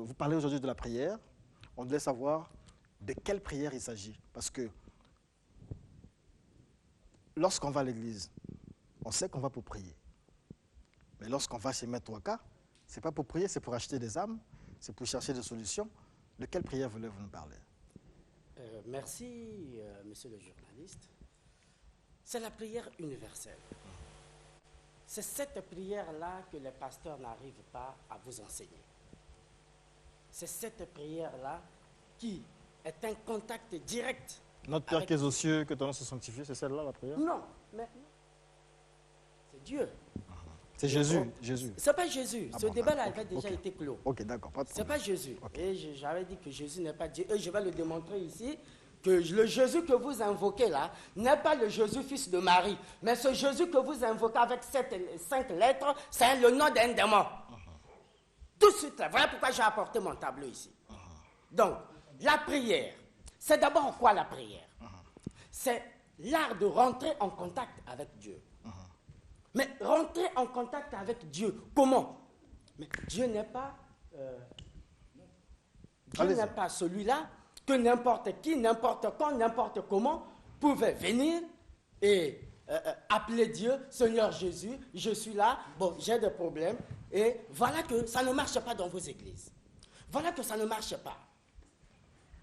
vous parlez aujourd'hui de la prière. On voulait savoir de quelle prière il s'agit. Parce que lorsqu'on va à l'église, on sait qu'on va pour prier. Mais lorsqu'on va chez Maître Waka, ce n'est pas pour prier, c'est pour acheter des âmes, c'est pour chercher des solutions. De quelle prière voulez-vous nous parler? Merci, monsieur le journaliste. C'est la prière universelle. C'est cette prière-là que les pasteurs n'arrivent pas à vous enseigner. C'est cette prière-là qui est un contact direct. Notre Père qui es aux cieux, que ton nom soit sanctifié, c'est celle-là la prière? Non, mais c'est Dieu. C'est Jésus. Jésus. C'est pas Jésus. Ce débat-là avait déjà ok. été clos. Ok, d'accord, pas de C'est problème. pas Jésus. Okay. Et j'avais dit que Jésus n'est pas Dieu. Et je vais le démontrer ici, que le Jésus que vous invoquez là n'est pas le Jésus fils de Marie. Mais ce Jésus que vous invoquez avec 5 lettres, c'est le nom d'un démon. Tout de suite là. Voilà pourquoi j'ai apporté mon tableau ici. Donc, la prière. C'est d'abord quoi la prière? C'est l'art de rentrer en contact avec Dieu. Mais rentrer en contact avec Dieu, comment? Mais Dieu n'est pas, celui-là que n'importe qui, n'importe quand, n'importe comment pouvait venir et appeler Dieu, Seigneur Jésus, je suis là, bon, j'ai des problèmes. Et voilà que ça ne marche pas dans vos églises. Voilà que ça ne marche pas.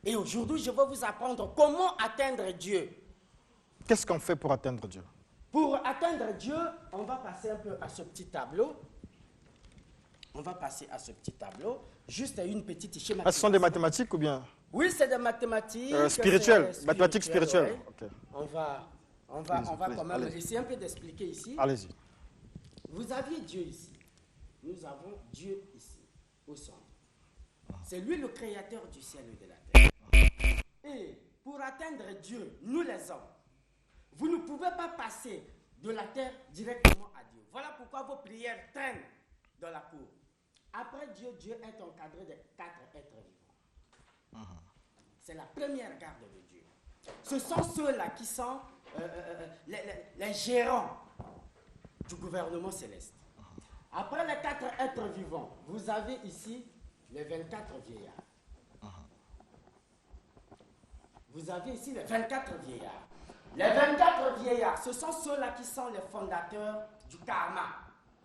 Et aujourd'hui, je vais vous apprendre comment atteindre Dieu. Qu'est-ce qu'on fait pour atteindre Dieu? Pour atteindre Dieu, on va passer un peu à ce petit tableau. On va passer à ce petit tableau. Juste une petite schématisation. Ah, ce sont des mathématiques ou bien? Oui, c'est des mathématiques. Spirituelles, mathématiques spirituelles. Ouais. Okay. On va quand même essayer un peu d'expliquer ici. Allez-y. Vous aviez Dieu ici. Nous avons Dieu ici, au centre. C'est lui le créateur du ciel et de la terre. Et pour atteindre Dieu, nous les hommes, vous ne pouvez pas passer de la terre directement à Dieu. Voilà pourquoi vos prières traînent dans la cour. Après Dieu, Dieu est encadré de 4 êtres vivants. C'est la première garde de Dieu. Ce sont ceux-là qui sont les gérants du gouvernement céleste. Après les 4 êtres vivants, vous avez ici les 24 vieillards. Vous avez ici les 24 vieillards. Les 24 vieillards, ce sont ceux-là qui sont les fondateurs du karma.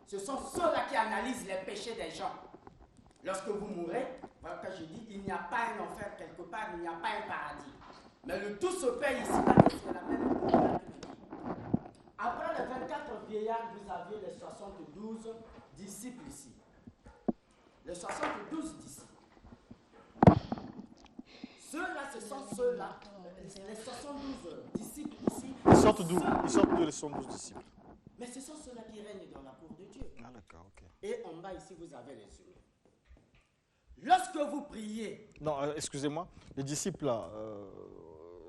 Ce sont ceux-là qui analysent les péchés des gens. Lorsque vous mourrez, voilà que je dis, il n'y a pas un enfer quelque part, il n'y a pas un paradis. Mais le tout se paye ici, c'est la même. Après les 24 vieillards, vous avez les 72 disciples ici. Les 72 disciples. Ceux-là, ce sont ceux-là, les 72 disciples ici. Ils sortent d'où? Ils sortent de les 72 disciples. Mais ce sont ceux-là qui règnent dans la cour de Dieu. Ah d'accord, ok. Et en bas ici, vous avez les humains. Lorsque vous priez... Non, excusez-moi, les disciples là,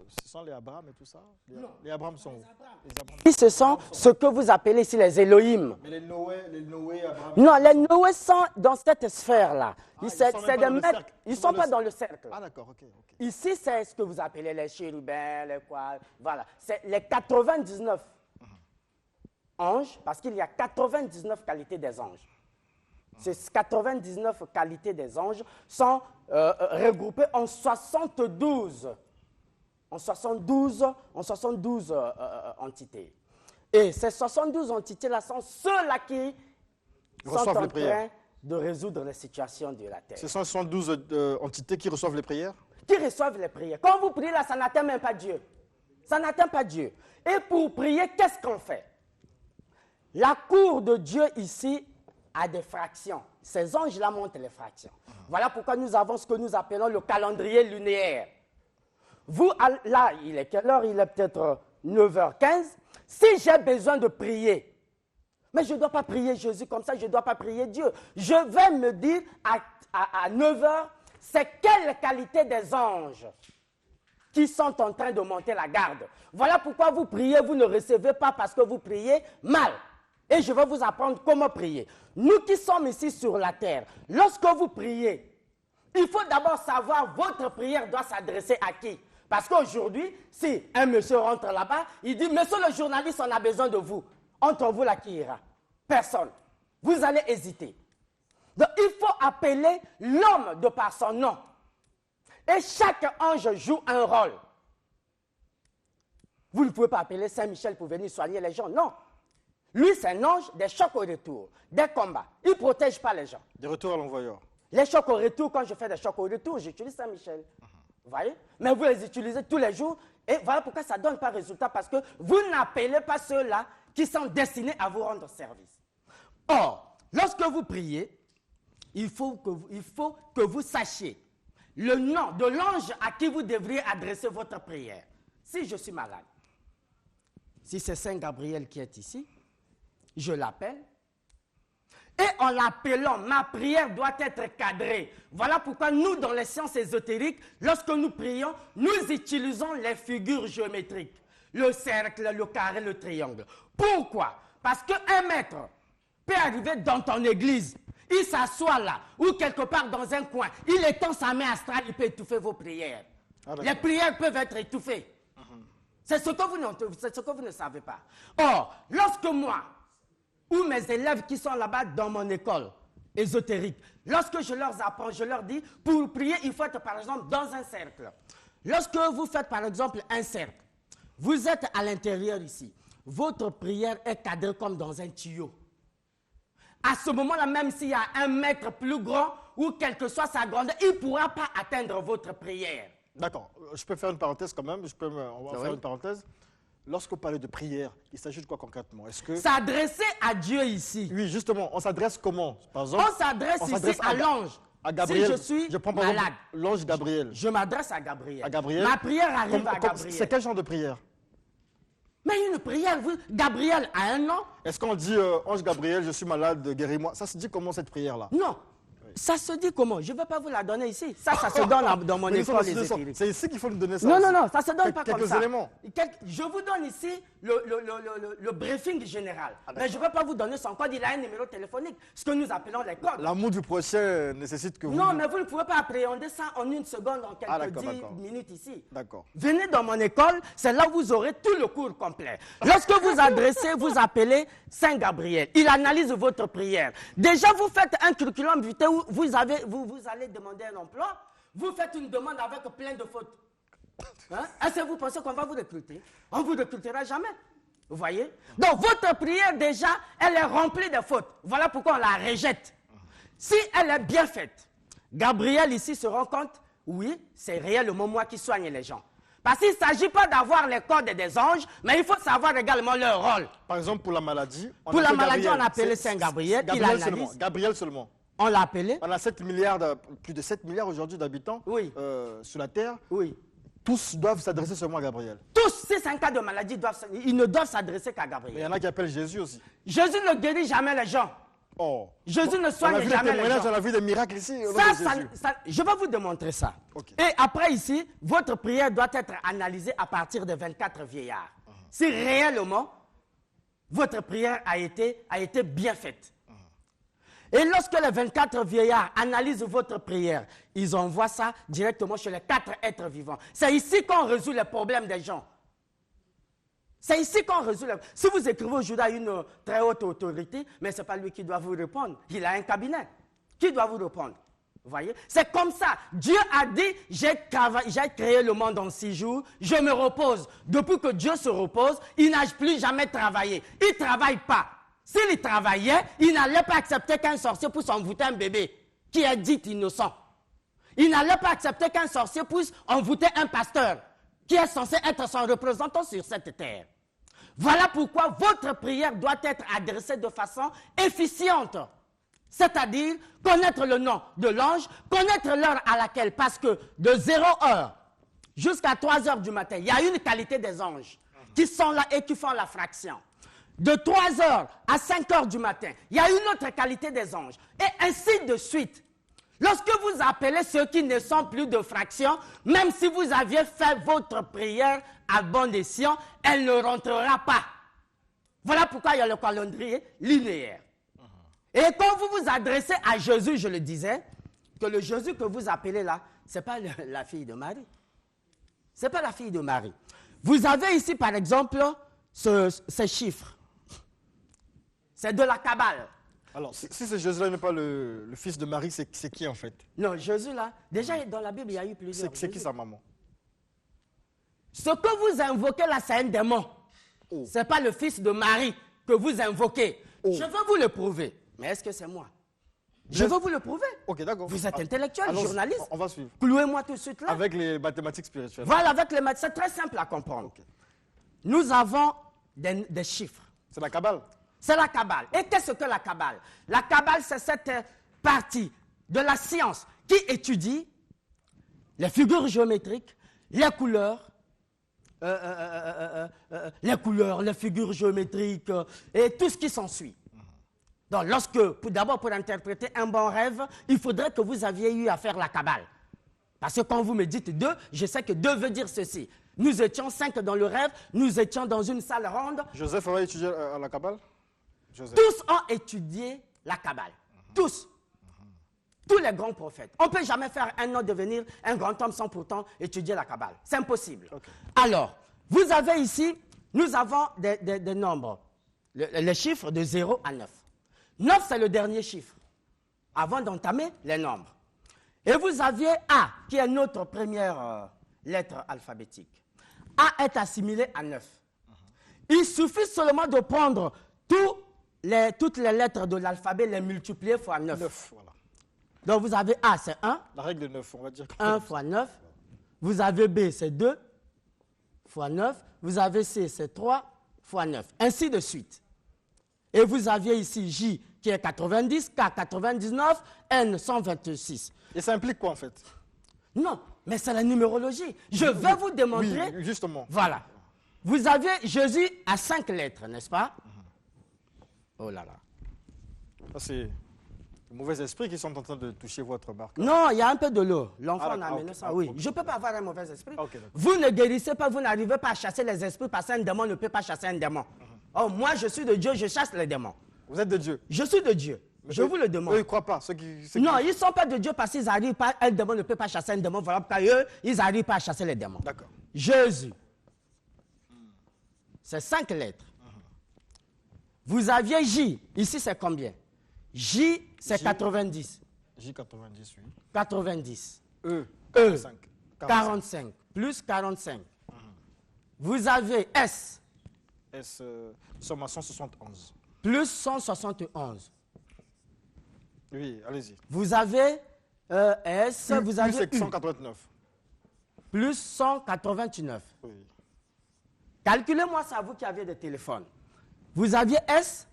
ce sont les Abraham et tout ça? Non. Les Abraham sont où? Ce sont ce que vous appelez ici les Elohim. Mais les Noé, Abraham... Non, les Noé sont dans cette sphère-là. Ils ne sont pas dans le cercle. Ah d'accord, ok. Ici, c'est ce que vous appelez les chérubins, les quoi, voilà. C'est les 99 anges, parce qu'il y a 99 qualités des anges. Ces 99 qualités des anges sont regroupées en 72 entités. Et ces 72 entités-là sont ceux-là qui sont en train de résoudre les situations de la terre. Ce sont 72 entités qui reçoivent les prières? Qui reçoivent les prières. Quand vous priez là, ça n'atteint même pas Dieu. Ça n'atteint pas Dieu. Et pour prier, qu'est-ce qu'on fait? La cour de Dieu ici a des fractions. Ces anges-là montrent les fractions. Voilà pourquoi nous avons ce que nous appelons le calendrier lunaire. Vous, là, il est quelle heure? Il est peut-être 9h15. Si j'ai besoin de prier, mais je ne dois pas prier Jésus comme ça, je ne dois pas prier Dieu. Je vais me dire à 9h, c'est quelle qualité des anges qui sont en train de monter la garde. Voilà pourquoi vous priez, vous ne recevez pas parce que vous priez mal. Et je vais vous apprendre comment prier. Nous qui sommes ici sur la terre, lorsque vous priez, il faut d'abord savoir votre prière doit s'adresser à qui. Parce qu'aujourd'hui, si un monsieur rentre là-bas, il dit, monsieur le journaliste, on a besoin de vous. Entre vous là, qui ira? Personne. Vous allez hésiter. Donc, il faut appeler l'homme de par son nom. Et chaque ange joue un rôle. Vous ne pouvez pas appeler Saint-Michel pour venir soigner les gens, non. Lui, c'est un ange des chocs au retour, des combats. Il ne protège pas les gens. Des retours à l'envoyeur. Les chocs au retour, quand je fais des chocs au retour, j'utilise Saint-Michel. Vous voyez? Mais vous les utilisez tous les jours. Et voilà pourquoi ça ne donne pas de résultat. Parce que vous n'appelez pas ceux-là qui sont destinés à vous rendre service. Or, lorsque vous priez, il faut que vous sachiez le nom de l'ange à qui vous devriez adresser votre prière. Si je suis malade, si c'est Saint Gabriel qui est ici, je l'appelle. Et en l'appelant, ma prière doit être cadrée. Voilà pourquoi nous, dans les sciences ésotériques, lorsque nous prions, nous utilisons les figures géométriques. Le cercle, le carré, le triangle. Pourquoi? Parce qu'un maître peut arriver dans ton église, il s'assoit là, ou quelque part dans un coin, il étend sa main astrale, il peut étouffer vos prières. Les prières peuvent être étouffées. C'est ce que vous ne savez pas. Or, lorsque moi, ou mes élèves qui sont là-bas dans mon école ésotérique, lorsque je leur apprends, je leur dis, pour prier, il faut être par exemple dans un cercle. Lorsque vous faites par exemple un cercle, vous êtes à l'intérieur ici, votre prière est cadrée comme dans un tuyau. À ce moment-là, même s'il y a un mètre plus grand ou quelle que soit sa grandeur, il ne pourra pas atteindre votre prière. D'accord. Je peux faire une parenthèse quand même. On va faire une parenthèse. Lorsque vous parlez de prière, il s'agit de quoi concrètement? Est-ce que... S'adresser à Dieu ici. Oui, justement. On s'adresse comment? Par exemple, on s'adresse ici à l'ange. À Gabriel. Si je suis malade, l'ange Gabriel. Je m'adresse à Gabriel. À Gabriel. Ma prière arrive à Gabriel. C'est quel genre de prière? Mais une prière, Gabriel a un nom. Est-ce qu'on dit ange Gabriel, je suis malade, guéris-moi? Ça se dit comment cette prière-là? Non. Ça se dit comment? Je ne vais pas vous la donner ici. Ça se donne dans mon école ésotérique. C'est ici qu'il faut nous donner ça. Non, ça ne se donne pas comme ça. Quelques éléments. Je vous donne ici le briefing général. Mais je ne vais pas vous donner son code. Il a un numéro téléphonique, ce que nous appelons les codes. L'amour du prochain nécessite que vous... Non, mais vous ne pouvez pas appréhender ça en une seconde, en quelques 10 minutes ici. D'accord. Venez dans mon école, c'est là où vous aurez tout le cours complet. Lorsque vous adressez, vous appelez Saint Gabriel. Il analyse votre prière. Déjà, vous faites un curriculum vitae où vous allez demander un emploi. Vous faites une demande avec plein de fautes. Hein? Est-ce que vous pensez qu'on va vous recruter? On ne vous recrutera jamais. Vous voyez? Donc, votre prière, déjà, elle est remplie de fautes. Voilà pourquoi on la rejette. Si elle est bien faite, Gabriel ici se rend compte, oui, c'est réellement moi qui soigne les gens. Parce qu'il ne s'agit pas d'avoir les codes des anges, mais il faut savoir également leur rôle. Par exemple, pour la maladie, on a appelé Saint Gabriel. Gabriel seulement. On l'a appelé. On a plus de 7 milliards aujourd'hui d'habitants sur la Terre. Oui. Tous doivent s'adresser seulement à Gabriel. Tous, si c'est un cas de maladie, ils ne doivent s'adresser qu'à Gabriel. Mais il y en a qui appellent Jésus aussi. Jésus ne guérit jamais les gens. Oh. Jésus ne soigne jamais les gens. On a vu des miracles ici. Je vais vous démontrer ça. Okay. Et après ici, votre prière doit être analysée à partir de 24 vieillards. Si réellement, votre prière a été bien faite. Et lorsque les 24 vieillards analysent votre prière, ils envoient ça directement chez les 4 êtres vivants. C'est ici qu'on résout les problèmes des gens. C'est ici qu'on résout les... Si vous écrivez aujourd'hui à une très haute autorité, mais ce n'est pas lui qui doit vous répondre. Il a un cabinet. Qui doit vous répondre? Vous voyez? C'est comme ça. Dieu a dit, j'ai créé le monde en 6 jours, je me repose. Depuis que Dieu se repose, il n'a plus jamais travaillé. Il ne travaille pas. S'il travaillait, il n'allait pas accepter qu'un sorcier puisse envoûter un bébé qui est dit innocent. Il n'allait pas accepter qu'un sorcier puisse envoûter un pasteur qui est censé être son représentant sur cette terre. Voilà pourquoi votre prière doit être adressée de façon efficiente. C'est-à-dire connaître le nom de l'ange, connaître l'heure à laquelle, parce que de 0h jusqu'à 3h du matin, il y a une qualité des anges qui sont là et qui font la fraction. De 3h à 5h du matin, il y a une autre qualité des anges. Et ainsi de suite. Lorsque vous appelez ceux qui ne sont plus de fraction, même si vous aviez fait votre prière à bon escient, elle ne rentrera pas. Voilà pourquoi il y a le calendrier linéaire. Et quand vous vous adressez à Jésus, je le disais, que le Jésus que vous appelez là, ce n'est pas la fille de Marie. Ce n'est pas la fille de Marie. Vous avez ici, par exemple, ces chiffres. C'est de la Kabbale. Alors, si c'est Jésus-là n'est pas le fils de Marie, c'est qui en fait? Non, Jésus là, déjà dans la Bible, il y a eu plusieurs. C'est qui sa maman? Ce que vous invoquez là, c'est un démon. Oh. Ce n'est pas le fils de Marie que vous invoquez. Oh. Je veux vous le prouver. Mais est-ce que c'est moi? Je veux vous le prouver. Ok, d'accord. Vous êtes intellectuel, journaliste. On va suivre. Clouez-moi tout de suite là. Avec les mathématiques spirituelles. Voilà, avec les maths, c'est très simple à comprendre. Ok. Nous avons des chiffres. C'est la Kabbale. C'est la Kabbale. Et qu'est-ce que la Kabbale? La Kabbale, c'est cette partie de la science qui étudie les figures géométriques, les couleurs, les figures géométriques et tout ce qui s'ensuit. Donc, d'abord, pour interpréter un bon rêve, il faudrait que vous aviez eu à faire la Kabbale. Parce que quand vous me dites 2, je sais que 2 veut dire ceci. Nous étions 5 dans le rêve, nous étions dans une salle ronde. Joseph avait étudié à la Kabbale? Joseph. Tous ont étudié la Kabbale. Tous. Tous les grands prophètes. On ne peut jamais faire un homme devenir un grand homme sans pourtant étudier la Kabbale. C'est impossible. Okay. Alors, vous avez ici, nous avons des nombres. Les chiffres de 0 à 9. 9, c'est le dernier chiffre, avant d'entamer les nombres. Et vous aviez A, qui est notre première lettre alphabétique. A est assimilé à 9. Il suffit seulement de prendre toutes les lettres de l'alphabet, les multiplier fois 9. 9, voilà. Donc vous avez A, c'est 1. La règle de 9, on va dire. 1 fois 9. Vous avez B, c'est 2 fois 9. Vous avez C, c'est 3 fois 9. Ainsi de suite. Et vous aviez ici J qui est 90, K 99, N 126. Et ça implique quoi en fait? Non, mais c'est la numérologie. Je vais vous démontrer. Oui, justement. Voilà. Vous aviez Jésus à 5 lettres, n'est-ce pas? Oh là là. Ça, c'est les mauvais esprits qui sont en train de toucher votre marque. Non, il y a un peu de l'eau. L'enfant a amené okay, ça. Oui, okay. je ne peux pas avoir un mauvais esprit. Okay, vous ne guérissez pas, vous n'arrivez pas à chasser les esprits parce qu'un démon ne peut pas chasser un démon. Oh, moi, je suis de Dieu, je chasse les démons. Vous êtes de Dieu? Je suis de Dieu. Je vous le demande. Eux, ils ne croient pas. Non, ils ne sont pas de Dieu parce qu'ils n'arrivent pas. Un démon ne peut pas chasser un démon. Voilà pourquoi eux, ils n'arrivent pas à chasser les démons. D'accord. Jésus. C'est 5 lettres. Vous aviez J. Ici, c'est combien? J, c'est 90. J 90, oui. 90. E, 45. 45. Plus 45. Vous avez S. S, somme à 171. Plus 171. Oui, allez-y. Vous avez S, vous avez plus 189. Plus 189. Oui. Calculez-moi ça, vous qui avez des téléphones. Vous aviez S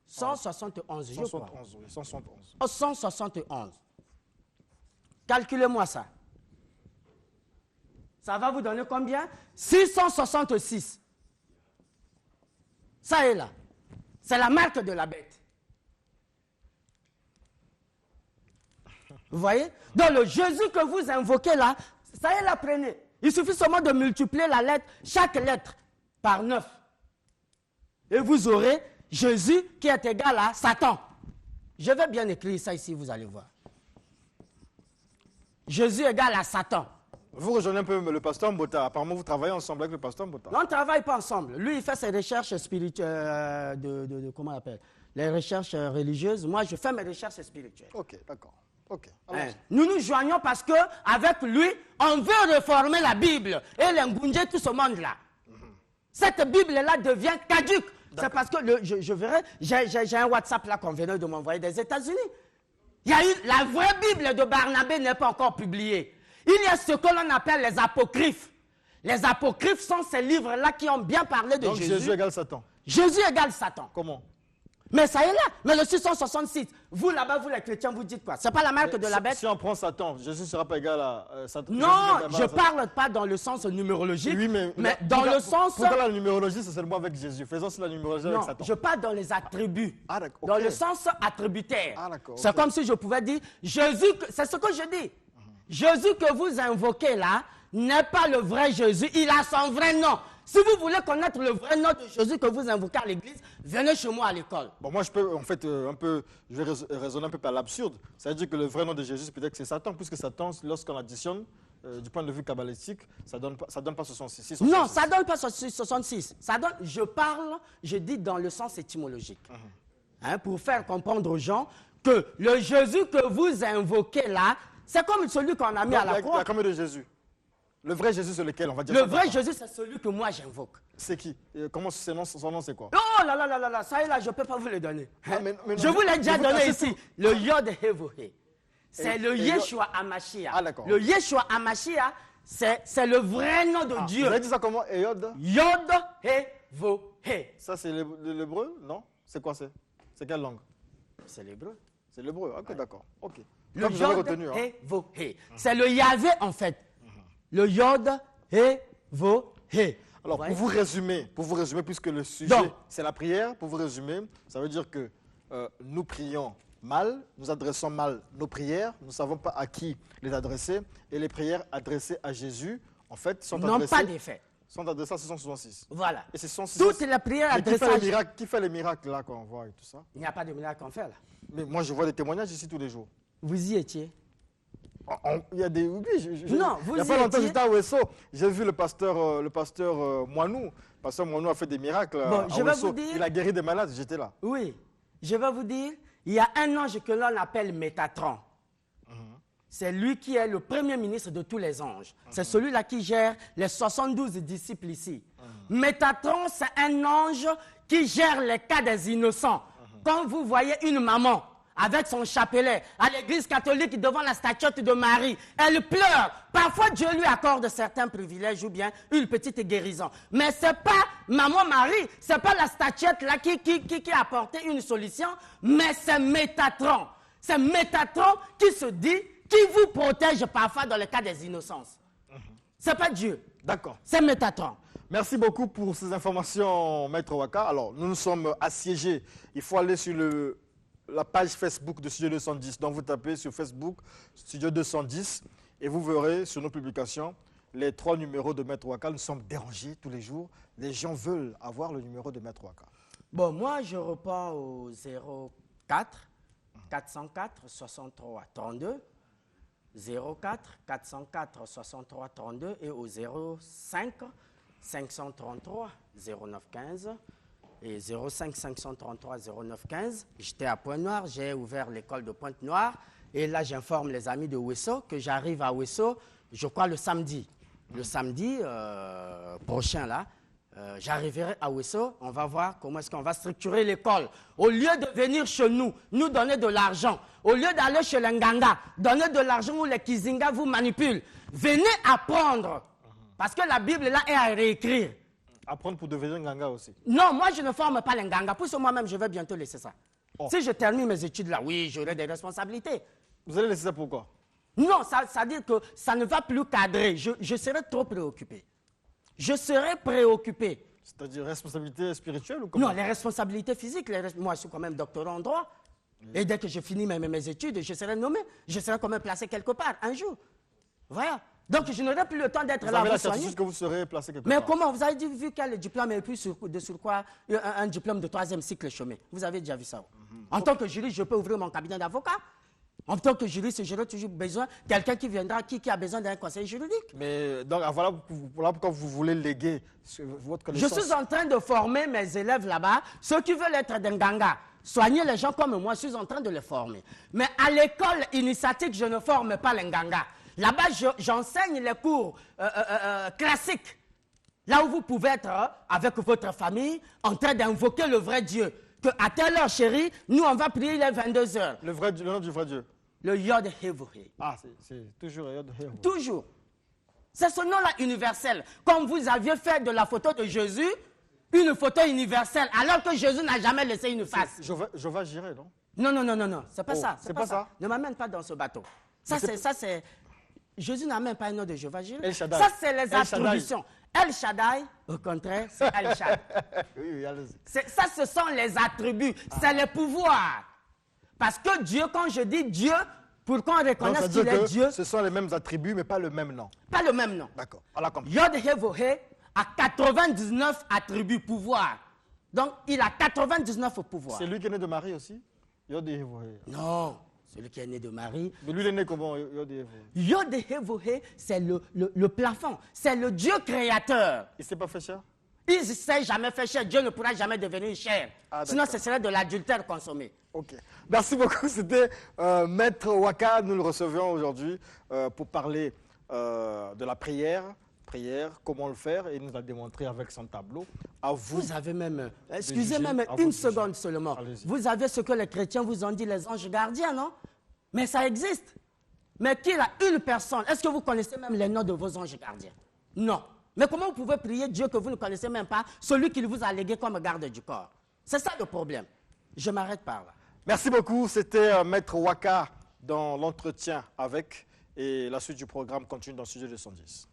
171, je crois. 171, oui, 171. Oh, 171. Calculez-moi ça. Ça va vous donner combien? 666. Ça est là. C'est la marque de la bête. Vous voyez? Donc le Jésus que vous invoquez là, ça est là, prenez. Il suffit seulement de multiplier la lettre, chaque lettre par 9. Et vous aurez Jésus qui est égal à Satan. Je vais bien écrire ça ici, vous allez voir. Jésus égal à Satan. Vous rejoignez un peu le pasteur Mbota. Apparemment, vous travaillez ensemble avec le pasteur Mbota. Non, on ne travaille pas ensemble. Lui, il fait ses recherches spirituelles, comment on appelle? Les recherches religieuses. Moi, je fais mes recherches spirituelles. Ok, d'accord. Ok. Nous nous joignons parce qu'avec lui, on veut réformer la Bible et l'engonger tout ce monde-là. Cette Bible-là devient caduque. C'est parce que je verrai, j'ai un WhatsApp là qu'on venait de m'envoyer des États-Unis. Il y a eu la vraie Bible de Barnabé n'est pas encore publiée. Il y a ce que l'on appelle les apocryphes. Les apocryphes sont ces livres-là qui ont bien parlé de Jésus. Donc Jésus égale Satan. Jésus égale Satan. Comment? Mais ça est là. Mais le 666, vous là-bas, vous les chrétiens, vous dites quoi? C'est pas la marque de la bête? Si on prend Satan, Jésus ne sera pas égal à Satan. Non, je ne parle pas dans le sens numérologique, oui, mais dans le sens... Pourquoi la numérologie, c'est seulement avec Jésus? Faisons la numérologie avec Satan. Je parle dans les attributs. Ah, d'accord. Dans le sens attributaire. Ah, d'accord. C'est comme si je pouvais dire, Jésus, c'est ce que je dis. Jésus que vous invoquez là n'est pas le vrai Jésus, il a son vrai nom. Si vous voulez connaître le vrai nom de Jésus que vous invoquez à l'église, venez chez moi à l'école. Bon, moi, je peux, en fait, je vais raisonner un peu par l'absurde. Ça veut dire que le vrai nom de Jésus, peut-être que c'est Satan, puisque Satan, lorsqu'on additionne, du point de vue kabbalistique, ça donne pas 66. Non, ça ne donne pas 66. Ça donne, je dis dans le sens étymologique. hein, pour faire comprendre aux gens que le Jésus que vous invoquez là, c'est comme celui qu'on a mis à la Il y croix. a combien de Jésus? Le vrai Jésus, c'est lequel? On va dire Le ça vrai comme ça. Jésus, c'est celui que moi j'invoque. C'est qui? Comment son nom, c'est quoi? Oh là là là là là, ça y est là, je ne peux pas vous le donner. Ah, mais je vous l'ai déjà vous donné cachez ici. Le Yod Hevohe. C'est le et Yeshua Hamashiach. Ah, d'accord. Le Yeshua Hamashiach, c'est le vrai nom de Vous Dieu. avez dit ça comment? Eyod? Yod Hevohe. Ça, c'est l'hébreu? Non? C'est quoi c'est? C'est quelle langue? C'est l'hébreu. C'est l'hébreu. Ok, d'accord. Ok. Le Comme vous avez Yod retenu. Hein. Hevohe. C'est le Yahvé en fait. Le Yod Hevohe. Alors, voyez? pour vous résumer, puisque le sujet, Donc. c'est la prière, pour vous résumer, ça veut dire que nous prions mal, nous adressons mal nos prières, nous ne savons pas à qui les adresser, et les prières adressées à Jésus, en fait, sont N'ont adressées, pas d'effet. sont adressées à 666. Voilà. Et c'est 666. Toutes les prières Mais qui adressées fait à les Jésus. miracles, qui fait les miracles là qu'on voit et tout ça? Il n'y a pas de miracle qu'on fait là. Mais moi, je vois des témoignages ici tous les jours. Vous y étiez. Il y a des. Oui, Non, vous il n'y a y pas longtemps, étiez. j'étais à Ouesso. J'ai vu le pasteur Moinou. Le pasteur Moinou a fait des miracles. Bon, à je vais Ouesso. vous dire- Il a guéri des malades, j'étais là. Oui. Je vais vous dire, il y a un ange que l'on appelle Métatron. C'est lui qui est le premier ministre de tous les anges. C'est celui-là qui gère les 72 disciples ici. Métatron, c'est un ange qui gère les cas des innocents. Quand vous voyez une maman avec son chapelet à l'église catholique devant la statue de Marie, elle pleure. Parfois, Dieu lui accorde certains privilèges ou bien une petite guérison. Mais ce n'est pas maman Marie, ce n'est pas la statuette là qui a apporté une solution, mais c'est Métatron. C'est Métatron qui se dit, qui vous protège parfois dans le cas des innocences. Ce n'est pas Dieu, D'accord. c'est Métatron. Merci beaucoup pour ces informations, Maître Waka. Alors, nous sommes assiégés. Il faut aller sur la page Facebook de Studio 210. Donc, vous tapez sur Facebook Studio 210 et vous verrez sur nos publications les 3 numéros de Maître Waka. Nous sommes dérangés tous les jours. Les gens veulent avoir le numéro de Maître Waka. Bon, moi, je reprends au 04 404 63 32, 04 404 63 32 et au 05 533 09 15 et 05 533 09 15. J'étais à Pointe-Noire, j'ai ouvert l'école de Pointe-Noire et là, j'informe les amis de Ouesso que j'arrive à Ouesso, je crois le samedi. Le samedi prochain, là, j'arriverai à Ouesso, on va voir comment est-ce qu'on va structurer l'école. Au lieu de venir chez nous, nous donner de l'argent, au lieu d'aller chez les Nganga, donner de l'argent où les Kizinga vous manipulent, venez apprendre. Parce que la Bible, là, est à réécrire. Apprendre pour devenir Nganga aussi. Non, moi, je ne forme pas les Nganga. Pour ce moi-même, je vais bientôt laisser ça. Oh. Si je termine mes études là, oui, j'aurai des responsabilités. Vous allez laisser ça pourquoi? Non, ça veut dire que ça ne va plus cadrer. Je serai trop préoccupé. Je serai préoccupé. C'est-à-dire responsabilité spirituelle ou comment? Non, les responsabilités physiques. Moi, je suis quand même doctorant en droit. Et dès que je finis mes études, je serai nommé. Je serai quand même placé quelque part, un jour. Voilà. Donc, je n'aurai plus le temps d'être Vous là à avez vous la soigner. certitude que vous serez placé quelque Mais part. comment? Vous avez vu quel diplôme et puis de sur quoi un diplôme de 3e cycle chemin. Vous avez déjà vu ça. En tant que juriste, je peux ouvrir mon cabinet d'avocat. En tant que juriste, j'aurai toujours besoin de quelqu'un qui viendra, qui a besoin d'un conseil juridique. Mais donc, voilà pourquoi vous voulez léguer votre Je connaissance. suis en train de former mes élèves là-bas, ceux qui veulent être des Nganga. Soigner les gens comme moi, je suis en train de les former. Mais à l'école initiatique, je ne forme pas les Nganga. Là-bas, j'enseigne les cours classiques. Là où vous pouvez être avec votre famille, en train d'invoquer le vrai Dieu. Que à telle heure, chérie, nous, on va prier les 22 heures. Le nom du vrai Dieu. Le Yod Hevohe. Ah, c'est toujours Yod Hevohe. Toujours. C'est ce nom-là universel. Comme vous aviez fait de la photo de Jésus, une photo universelle, alors que Jésus n'a jamais laissé une face. Jova Jireh, non? Non. C'est pas Oh, ça. c'est pas ça. Ne m'amène pas dans ce bateau. Mais Ça, c'est... Jésus n'a même pas un nom de Jéhovah Jireh. El Shaddai. Ça, c'est les El Shaddai. attributions. El Shaddai, au contraire, c'est El Shaddai. Oui, allez-y. Ça, ce sont les attributs. C'est les pouvoirs. Parce que Dieu, quand je dis Dieu, pour qu'on Donc, reconnaisse ça veut qu'il dire est que Dieu, ce sont les mêmes attributs, mais pas le même nom. pas le même nom. D'accord. Alors, comme Yod Hevohe a 99 attributs pouvoirs. Donc, il a 99 pouvoirs. c'est lui qui est né de Marie aussi? Yod Hevohe. Non, celui qui est né de Marie. Mais lui, il est né comment, Yod Hevohe? Yod Hevohe, c'est le plafond. C'est le Dieu créateur. Il s'est pas fait cher? Il ne s'est jamais fait cher. Dieu ne pourra jamais devenir cher. Ah, sinon, d'accord. ce serait de l'adultère consommé. Ok. Merci beaucoup. C'était Maître Waka. Nous le recevions aujourd'hui pour parler de la prière. Comment le faire, et il nous a démontré avec son tableau. À vous. Vous avez même, juger, excusez même à vous une de juger. seconde seulement. Allez-y. Vous avez ce que les chrétiens vous ont dit, les anges gardiens, non? Mais ça existe. Mais qu'il a une personne, est-ce que vous connaissez même les noms de vos anges gardiens? Non. Mais comment vous pouvez prier Dieu que vous ne connaissez même pas, celui qui vous a légué comme garde du corps? C'est ça le problème. Je m'arrête par là. Merci beaucoup. C'était Maître Waka dans l'entretien avec. Et la suite du programme continue dans le sujet 210.